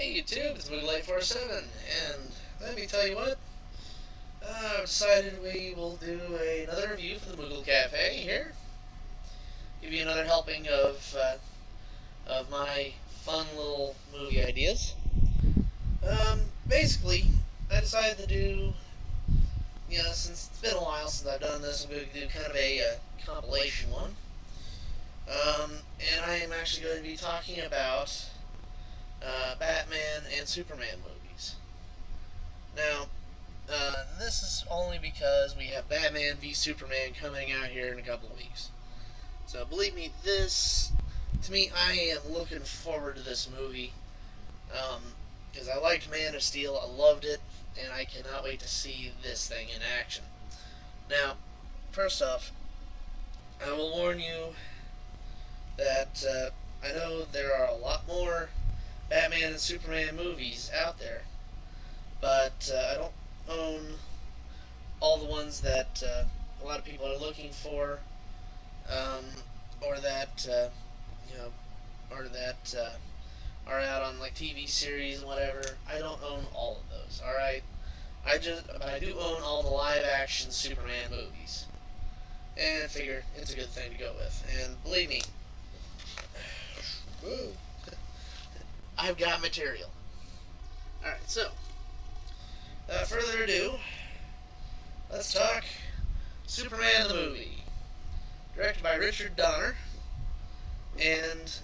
Hey YouTube, it's Moogle847, and let me tell you what, I've decided we will do another review for the Moogle Cafe here. Give you another helping of my fun little movie ideas. Basically, I decided to do, since it's been a while since I've done this, I'm going to do kind of a compilation one. And I am actually going to be talking about Batman and Superman movies. Now, this is only because we have Batman v Superman coming out here in a couple of weeks. So believe me, to me, I am looking forward to this movie. Because I liked Man of Steel, I loved it, and I cannot wait to see this thing in action. Now, first off, I will warn you that I know there are a lot more Batman and Superman movies out there, but I don't own all the ones that a lot of people are looking for, or that are out on like TV series and whatever. I don't own all of those. All right, but I do own all the live-action Superman movies, and I figure it's a good thing to go with. And believe me, I've got material. Alright, so, without further ado, let's talk Superman the movie. Directed by Richard Donner. And,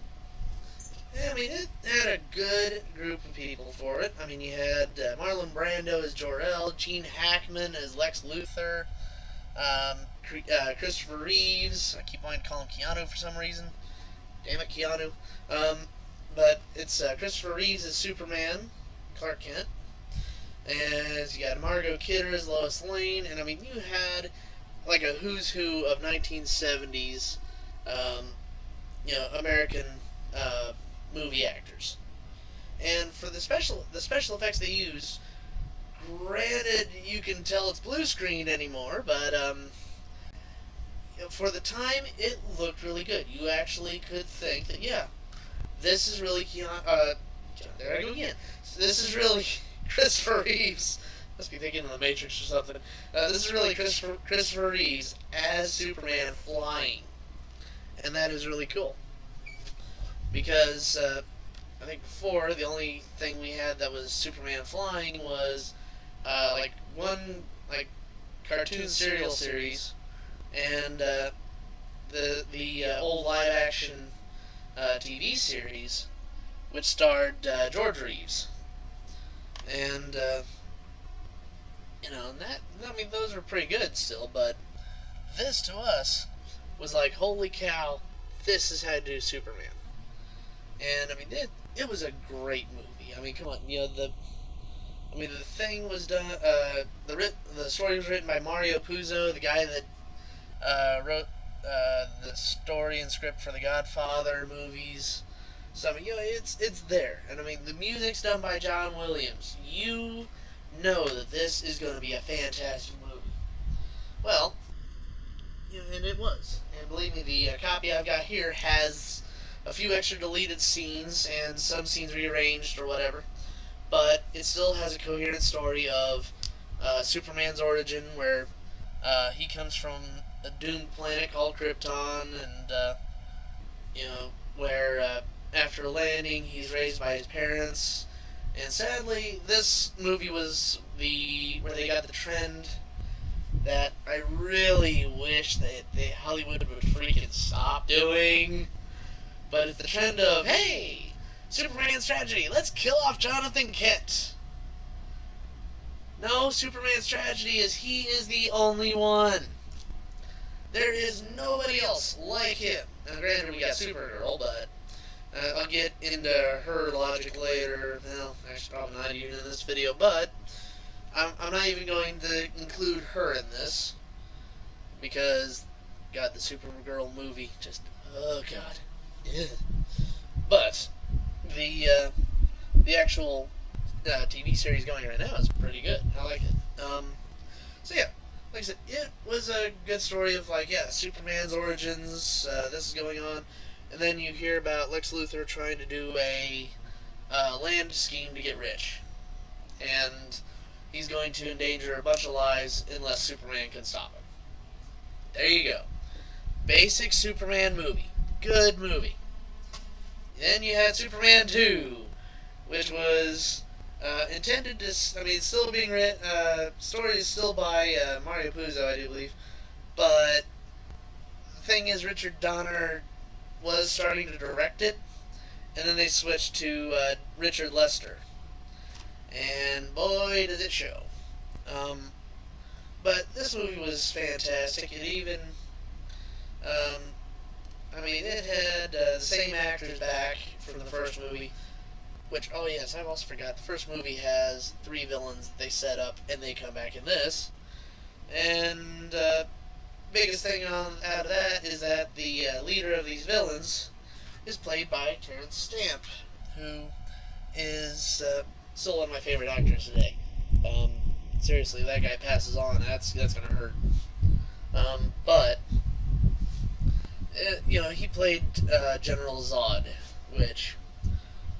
it had a good group of people for it. You had Marlon Brando as Jor-El, Gene Hackman as Lex Luthor, Christopher Reeves. I keep wanting to call him Keanu for some reason. Damn it, Keanu. But it's Christopher Reeves as Superman, Clark Kent, and you got Margot Kidder as Lois Lane, and you had like a who's who of 1970s, American movie actors. And for the special effects they used, granted you can tell it's blue screen anymore, but for the time it looked really good. You actually could think that this is really there I go again. This is really Christopher Reeves. Must be thinking of the Matrix or something. This is really Christopher Reeves as Superman flying, and that is really cool. Because I think before the only thing we had that was Superman flying was one cartoon serial series, and the old live action TV series, which starred George Reeves, and those were pretty good still. But this to us was like, holy cow, this is how to do Superman. And it was a great movie. Come on, the thing was done. The story was written by Mario Puzo, the guy that wrote the story and script for the Godfather movies. So it's there, and the music's done by John Williams. You know that this is going to be a fantastic movie. Well, and it was. And believe me, the copy I've got here has a few extra deleted scenes and some scenes rearranged or whatever, but it still has a coherent story of Superman's origin, where he comes from a doomed planet called Krypton, and where after landing he's raised by his parents. And sadly, this movie was where they got the trend that I really wish that Hollywood would freaking stop doing. But it's the trend of, hey, Superman's tragedy, let's kill off Jonathan Kent. No, Superman's tragedy is he is the only one. There is nobody else like him. Now, granted, we got Supergirl, but I'll get into her logic later. Well, actually, probably not even in this video, but I'm not even going to include her in this, because, God, the Supergirl movie just, oh God. But the actual TV series going right now is pretty good. I like it. So yeah, like I said, it was a good story of Superman's origins. This is going on, and then you hear about Lex Luthor trying to do a land scheme to get rich. And he's going to endanger a bunch of lives unless Superman can stop him. There you go. Basic Superman movie. Good movie. Then you had Superman 2, which was intended to... I mean, it's still being written... story is still by Mario Puzo, I do believe. But the thing is, Richard Donner was starting to direct it, and then they switched to Richard Lester. And boy, does it show. But this movie was fantastic. It even... I mean, it had the same actors back from the first movie. Which, oh yes, I also forgot. The first movie has 3 villains that they set up, and they come back in this. And biggest thing out of that is that the leader of these villains is played by Terrence Stamp, who is still one of my favorite actors today. Seriously, that guy passes on. That's gonna hurt. But he played General Zod, which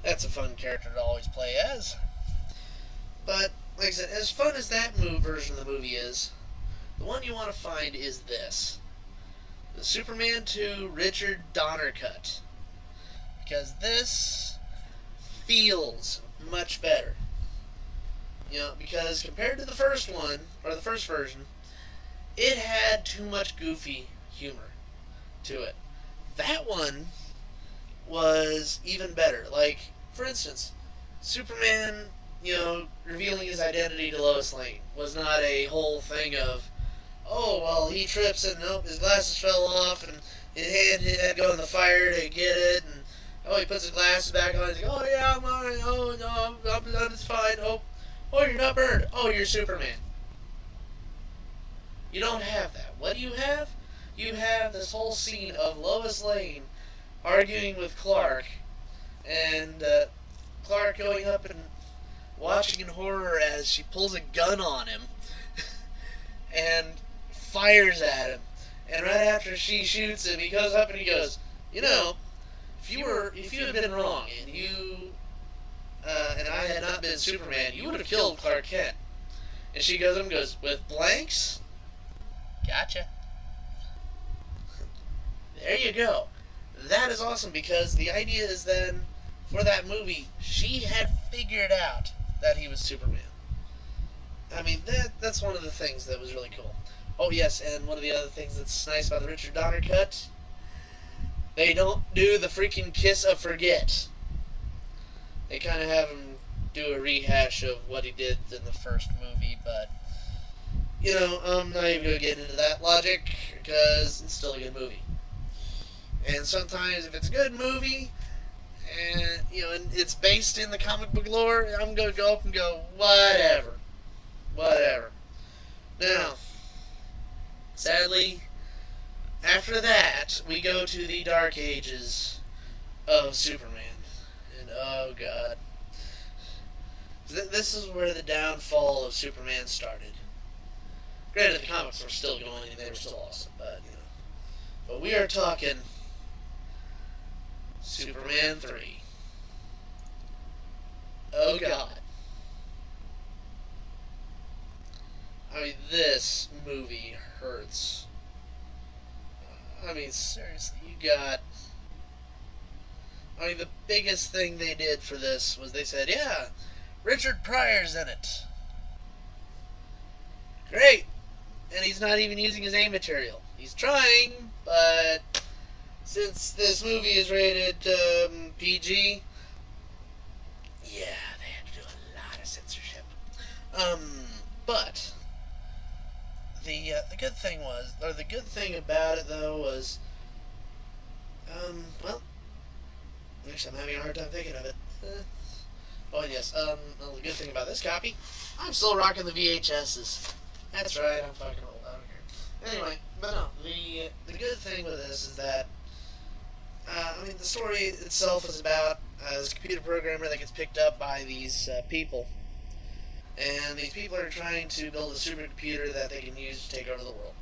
that's a fun character to always play as. But like I said, as fun as that version of the movie is, the one you want to find is this: the Superman 2 Richard Donner cut, because this feels much better. Because compared to the first one, or the first version, it had too much goofy humor to it. That one was even better. Like, for instance, Superman, revealing his identity to Lois Lane was not a whole thing of, oh, well, he trips and nope, his glasses fell off and his hand had to go in the fire to get it, and oh, he puts his glasses back on and he's like, oh yeah, I'm alright, oh no, it's fine, oh, you're not burned, oh, you're Superman. You don't have that. What do you have? You have this whole scene of Lois Lane arguing with Clark, and Clark going up and watching in horror as she pulls a gun on him and fires at him. And right after she shoots him, he goes up and he goes, if you had been wrong and and I had not been Superman, you would have killed Clark Kent. And she goes up and goes, with blanks? Gotcha. There you go. That is awesome, because the idea is then, for that movie, she had figured out that he was Superman. I mean, that's one of the things that was really cool. Oh yes, and one of the other things that's nice about the Richard Donner cut, they don't do the freaking kiss of forget. They kind of have him do a rehash of what he did in the first movie, but I'm not even going to get into that logic, because it's still a good movie. And sometimes if it's a good movie, and it's based in the comic book lore, I'm going to go up and go, whatever. Now, sadly, after that, we go to the Dark Ages of Superman. And oh god. This is where the downfall of Superman started. Granted, the comics were still going and they were still awesome, but But we are talking Superman 3. Oh god. I mean, this movie hurts. I mean, seriously, the biggest thing they did for this was they said, yeah, Richard Pryor's in it. Great. And he's not even using his A material. He's trying, but since this movie is rated PG, yeah, they had to do a lot of censorship. But the good thing about it though was, well, actually I'm having a hard time thinking of it. Oh yes, well, the good thing about this copy, I'm still rocking the VHSs. That's right, I'm fucking old out here. Anyway, but no, the good thing with this is that, the story itself is about this computer programmer that gets picked up by these people. And these people are trying to build a supercomputer that they can use to take over the world.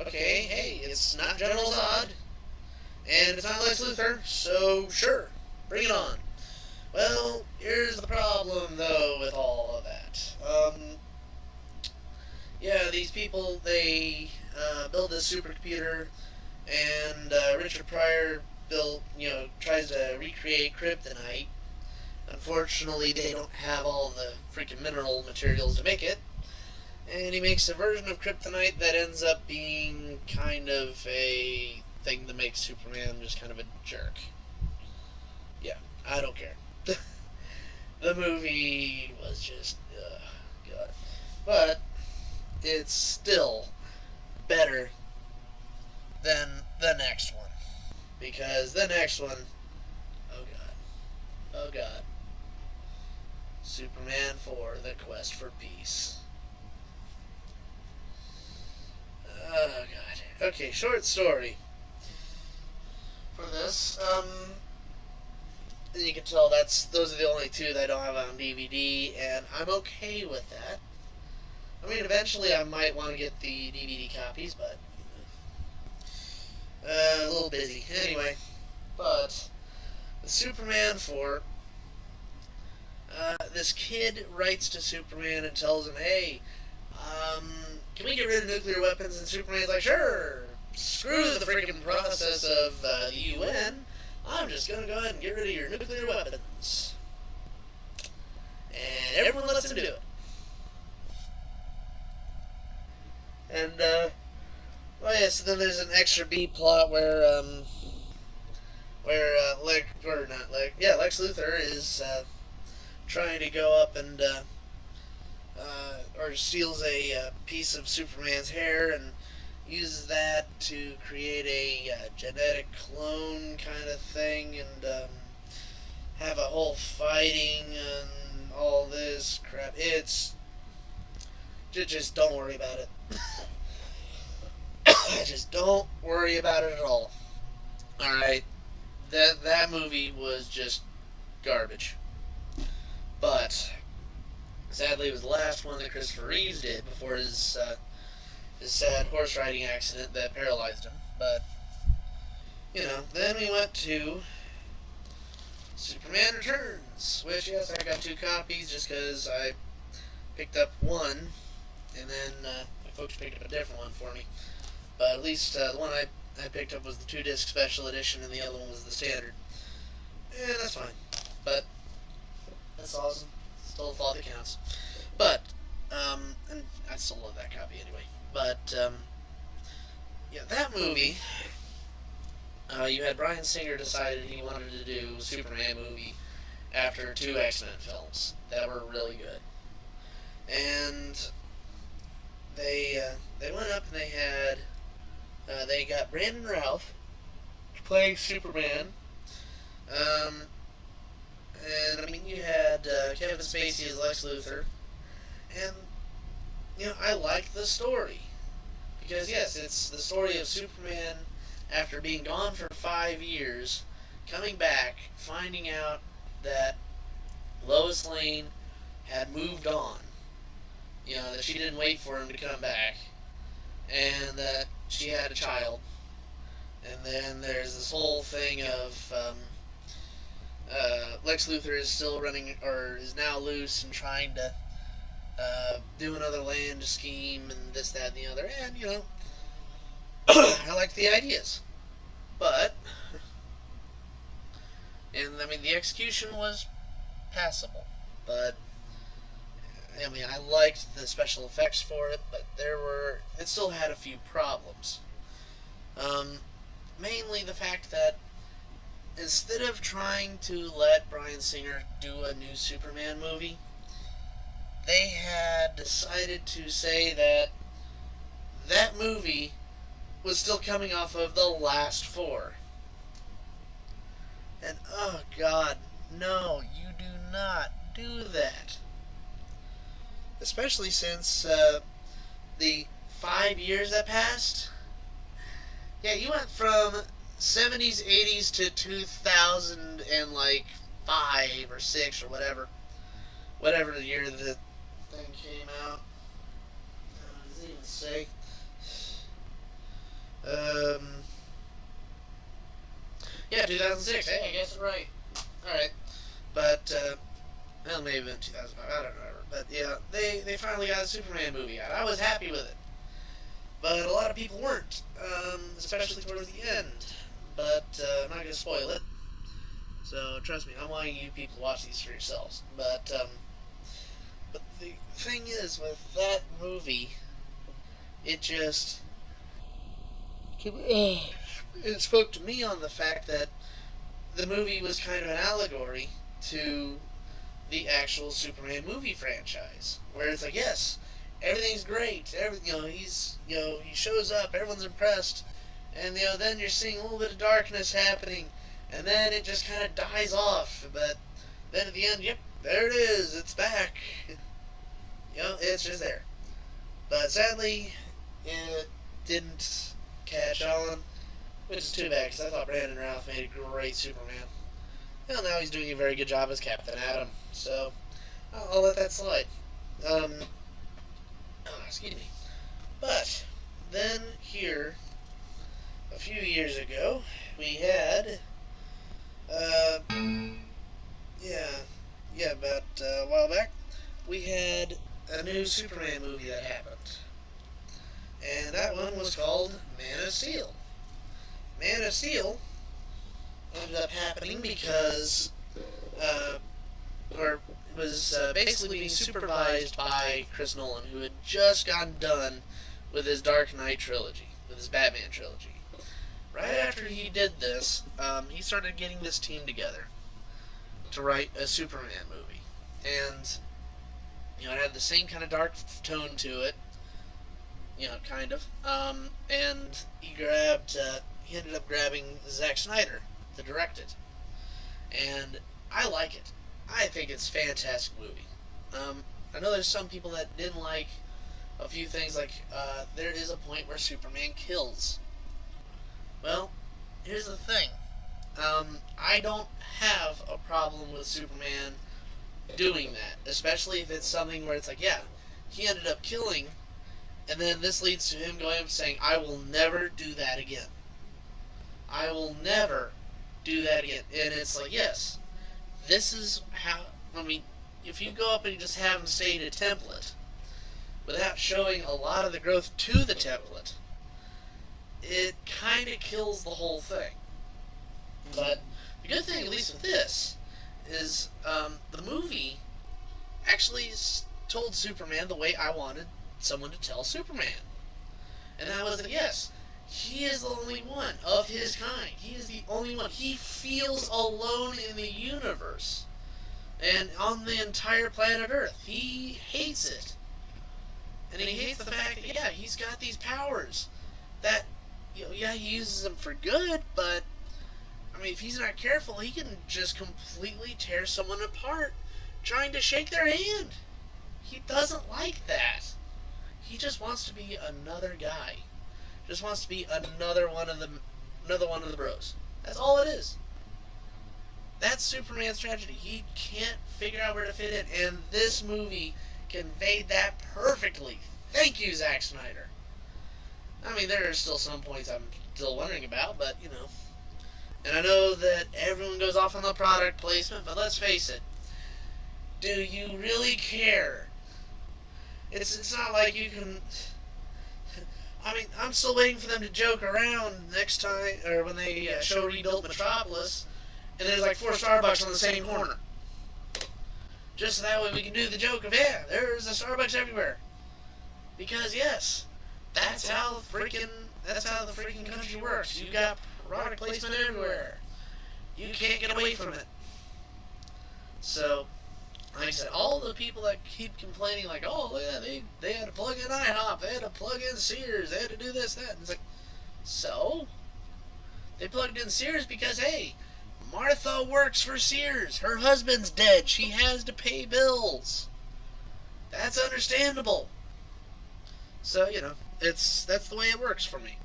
Okay, hey, it's not General Zod, and it's not Lex Luthor, so sure, bring it on. Well, people, they build this supercomputer, and Richard Pryor tries to recreate kryptonite. Unfortunately, they don't have all the freaking mineral materials to make it, and he makes a version of kryptonite that ends up being kind of a thing that makes Superman just kind of a jerk. Yeah, I don't care. The movie was just, God. But it's still better than the next one. Because the next one, oh God. Superman 4, The Quest for Peace. Oh God. Okay, short story for this. You can tell those are the only two that I don't have on DVD, and I'm okay with that. I mean, eventually I might want to get the DVD copies, but a little busy. Anyway, but with Superman 4, this kid writes to Superman and tells him, hey, can we get rid of nuclear weapons? And Superman's like, sure, screw the freaking process of the UN. I'm just going to go ahead and get rid of your nuclear weapons. And everyone lets him do it. And, so then there's an extra B plot where Lex Luthor is, trying to go up and, or steals a piece of Superman's hair and uses that to create a genetic clone kind of thing, and have a whole fighting and all this crap. It's just don't worry about it. Just don't worry about it at all. Alright, that movie was just garbage. But sadly, it was the last one that Christopher Reeves did before his sad horse riding accident that paralyzed him. But then we went to Superman Returns, which, yes, I got 2 copies just because I picked up one, and then my folks picked up a different one for me. But at least the one I picked up was the 2-disc special edition, and the other one was the standard. And that's fine. But that's awesome. Still a thought that counts. But, and I still love that copy anyway. But, that movie, you had Bryan Singer decided he wanted to do a Superman movie after 2 X-Men films that were really good. And they went up and they got Brandon Routh playing Superman. And, I mean, you had Kevin Spacey as Lex Luthor. And, I liked the story. Because, yes, it's the story of Superman after being gone for 5 years, coming back, finding out that Lois Lane had moved on. That she didn't wait for him to come back. And that she had a child. And then there's this whole thing of Lex Luthor is still running, or is now loose and trying to do another land scheme and this, that, and the other. And, I like the ideas. But, and I mean, the execution was passable. But, I mean, I liked the special effects for it, but it still had a few problems. Mainly the fact that instead of trying to let Bryan Singer do a new Superman movie, they had decided to say that movie was still coming off of the last 4. And, oh God, no, you do not do that. Especially since the 5 years that passed. Yeah, you went from 70s, 80s to 2005 or 6 or whatever the year the thing came out. What does it even say? Yeah, 2006. Hey, I guess I'm right. Alright. But, maybe in 2005. I don't know. But, yeah, they finally got a Superman movie out. I was happy with it. but a lot of people weren't, especially towards the end. But I'm not going to spoil it. So trust me, I'm wanting you people to watch these for yourselves. But the thing is, with that movie, it just it spoke to me on the fact that the movie was kind of an allegory to the actual Superman movie franchise, where it's like, yes, everything's great. He shows up, everyone's impressed, and then you're seeing a little bit of darkness happening, and then it just kind of dies off. But then at the end, yep, there it is, it's back. It's just there. But sadly, it didn't catch on, which is too bad, because I thought Brandon Routh made a great Superman. Well, now he's doing a very good job as Captain Atom, so I'll let that slide. Excuse me. But then here, a few years ago, we had, about a while back, we had a new Superman movie that happened, and that one was called Man of Steel. Man of Steel ended up happening because, it was basically being supervised by Chris Nolan, who had just gotten done with his Dark Knight trilogy, with his Batman trilogy. Right after he did this, he started getting this team together to write a Superman movie, and it had the same kind of dark tone to it, kind of. And he ended up grabbing Zack Snyder to direct it, and I like it. I think it's a fantastic movie. I know there's some people that didn't like a few things, like there is a point where Superman kills. Well, here's the thing. I don't have a problem with Superman doing that, especially if it's something where it's like, yeah, he ended up killing, and then this leads to him going up and saying, I will never do that again. I will never do that again. And it's like, yes, this is how, if you go up and you just have him state a template, without showing a lot of the growth to the template, it kind of kills the whole thing. But the good thing, at least with this, is the movie actually told Superman the way I wanted someone to tell Superman. And that was that, yes, he is the only one of his kind. He is the only one. He feels alone in the universe and on the entire planet Earth. He hates it. And he hates the fact that, yeah, he's got these powers that, yeah, he uses them for good, but if he's not careful, he can just completely tear someone apart trying to shake their hand. He doesn't like that. He just wants to be another guy. Just wants to be another one of the bros. That's all it is. That's Superman's tragedy. He can't figure out where to fit in, and this movie conveyed that perfectly. Thank you, Zack Snyder. There are still some points I'm still wondering about, but, And I know that everyone goes off on the product placement, but let's face it. Do you really care? It's not like you can... I'm still waiting for them to joke around next time, or when they show Rebuilt Metropolis, and there's like 4 Starbucks on the same corner. Just so that way we can do the joke of, yeah, there's a Starbucks everywhere. Because, yes, that's how the freaking country works. You got product placement everywhere. You can't get away from it. So, like I said, all the people that keep complaining, like, oh, yeah, they had to plug in IHOP, they had to plug in Sears, they had to do this, that, and it's like, so? They plugged in Sears because, hey, Martha works for Sears. Her husband's dead. She has to pay bills. That's understandable. So, that's the way it works for me.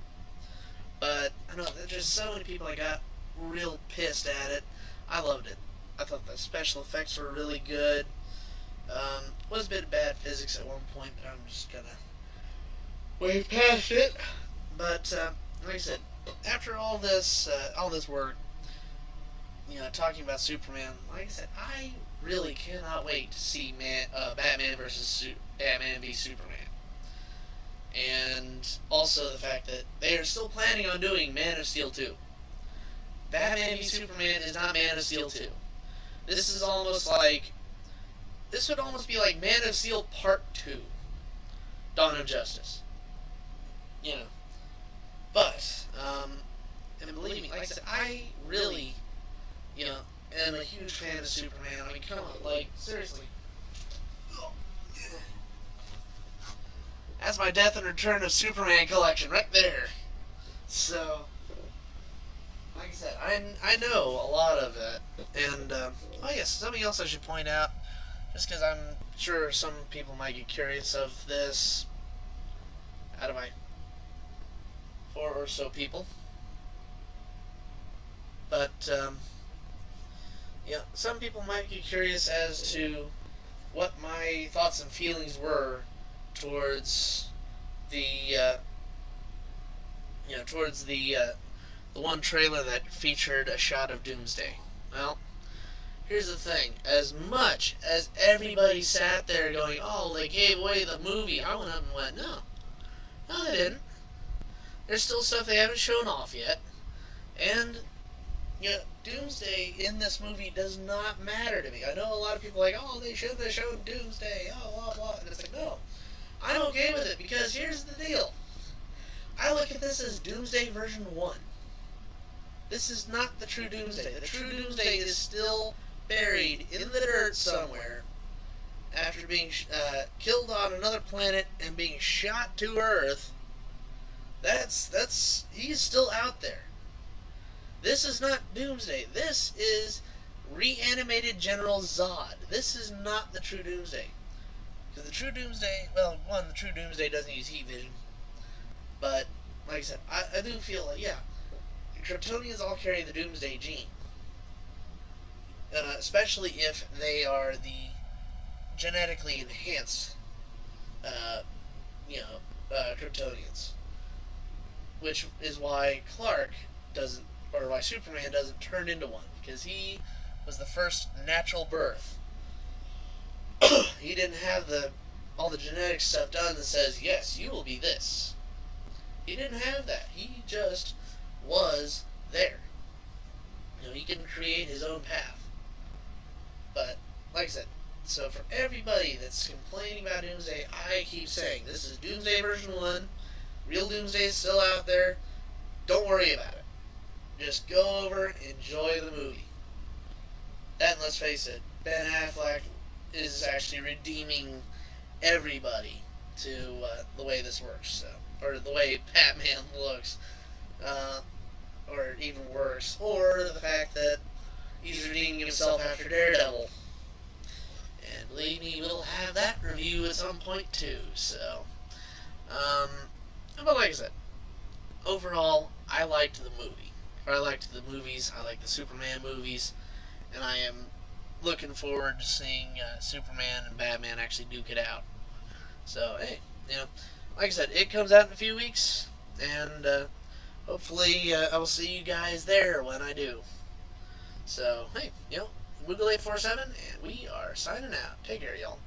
But, I know, there's just so many people that got real pissed at it. I loved it. I thought the special effects were really good. Was a bit of bad physics at one point, but I'm just gonna wave past it. But, like I said, after all this work, talking about Superman, like I said, I really cannot wait to see Batman versus Batman v Superman. And also the fact that they are still planning on doing Man of Steel 2. Batman v Superman is not Man of Steel 2. This is almost like... This would almost be like Man of Steel Part 2. Dawn of Justice. You know. But, and believe me, like I said, I really, you know, am a huge fan of Superman. I mean, come on, like, seriously. That's my Death and Return of Superman collection right there. So, like I said, I know a lot of it. And, oh yes, something else I should point out, just because I'm sure some people might get curious of this. Out of my 4 or so people. But, yeah, some people might be curious as to what my thoughts and feelings were towards the, the one trailer that featured a shot of Doomsday. Well, here's the thing. As much as everybody sat there going, oh, they gave away the movie, I went up and went, no. No, they didn't. There's still stuff they haven't shown off yet. And, you know, Doomsday in this movie does not matter to me. I know a lot of people are like, oh, they should have shown Doomsday, oh, blah, blah. And it's like, no. I'm okay with it, because here's the deal. I look at this as Doomsday version 1. This is not the true Doomsday. The true Doomsday is still buried in the dirt somewhere after being killed on another planet and being shot to Earth. He's still out there. This is not Doomsday. This is reanimated General Zod. This is not the true Doomsday. Because the true Doomsday, well, one, the true Doomsday doesn't use heat vision. But, like I said, I do feel like, yeah, Kryptonians all carry the Doomsday gene. Especially if they are the genetically enhanced, Kryptonians. Which is why Clark doesn't, or why Superman doesn't turn into one. Because he was the first natural birth. He didn't have all the genetic stuff done that says, yes, you will be this. He didn't have that. He just was there. You know, he can create his own path. But, like I said, so for everybody that's complaining about Doomsday, I keep saying, this is Doomsday version 1. Real Doomsday is still out there. Don't worry about it. Just go over, enjoy the movie. And let's face it, Ben Affleck is actually redeeming everybody to the way this works, so, or the way Batman looks, or even worse, or the fact that he's redeeming himself after Daredevil. And believe me, we'll have that review at some point too, so, but like I said, overall, I liked the movie, or I liked the movies, I like the Superman movies, and I am looking forward to seeing Superman and Batman actually duke it out. So, hey, you know, like I said, it comes out in a few weeks, and hopefully I will see you guys there when I do. So, hey, you know, Moogle 847, and we are signing out. Take care, y'all.